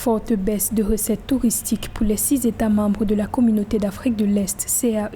Forte baisse de recettes touristiques pour les 6 États membres de la Communauté d'Afrique de l'Est, CAE.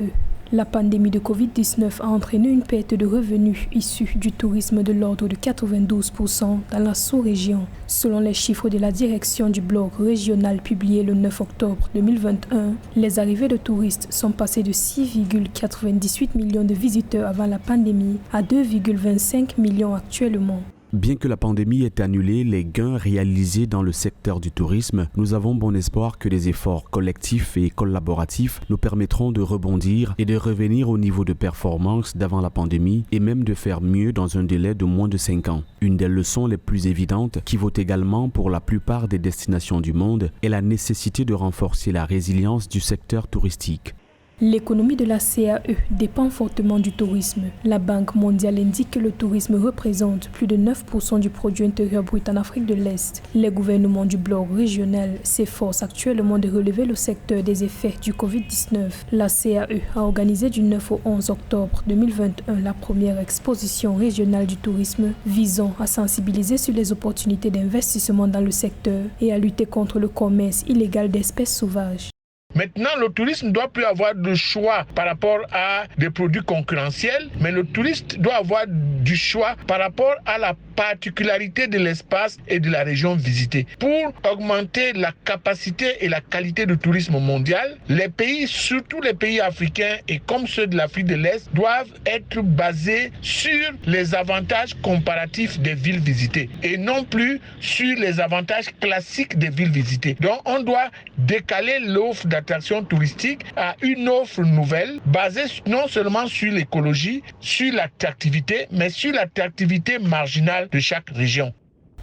La pandémie de Covid-19 a entraîné une perte de revenus issus du tourisme de l'ordre de 92% dans la sous-région. Selon les chiffres de la direction du blog régional publié le 9 octobre 2021, les arrivées de touristes sont passées de 6,98 millions de visiteurs avant la pandémie à 2,25 millions actuellement. Bien que la pandémie ait annulé les gains réalisés dans le secteur du tourisme, nous avons bon espoir que les efforts collectifs et collaboratifs nous permettront de rebondir et de revenir au niveau de performance d'avant la pandémie et même de faire mieux dans un délai de moins de 5 ans. Une des leçons les plus évidentes, qui vaut également pour la plupart des destinations du monde, est la nécessité de renforcer la résilience du secteur touristique. L'économie de la CAE dépend fortement du tourisme. La Banque mondiale indique que le tourisme représente plus de 9% du produit intérieur brut en Afrique de l'Est. Les gouvernements du bloc régional s'efforcent actuellement de relever le secteur des effets du Covid-19. La CAE a organisé du 9 au 11 octobre 2021 la première exposition régionale du tourisme visant à sensibiliser sur les opportunités d'investissement dans le secteur et à lutter contre le commerce illégal d'espèces sauvages. Maintenant, le tourisme ne doit plus avoir de choix par rapport à des produits concurrentiels, mais le touriste doit avoir du choix par rapport à la particularité de l'espace et de la région visitée. Pour augmenter la capacité et la qualité du tourisme mondial, les pays, surtout les pays africains et comme ceux de l'Afrique de l'Est, doivent être basés sur les avantages comparatifs des villes visitées et non plus sur les avantages classiques des villes visitées. Donc, on doit décaler l'offre d'attraction touristique à une offre nouvelle basée non seulement sur l'écologie, sur l'attractivité, mais sur l'attractivité marginale de chaque région.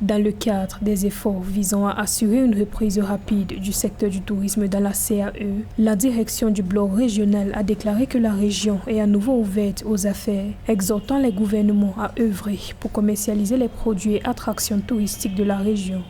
Dans le cadre des efforts visant à assurer une reprise rapide du secteur du tourisme dans la CAE, la direction du bloc régional a déclaré que la région est à nouveau ouverte aux affaires, exhortant les gouvernements à œuvrer pour commercialiser les produits et attractions touristiques de la région.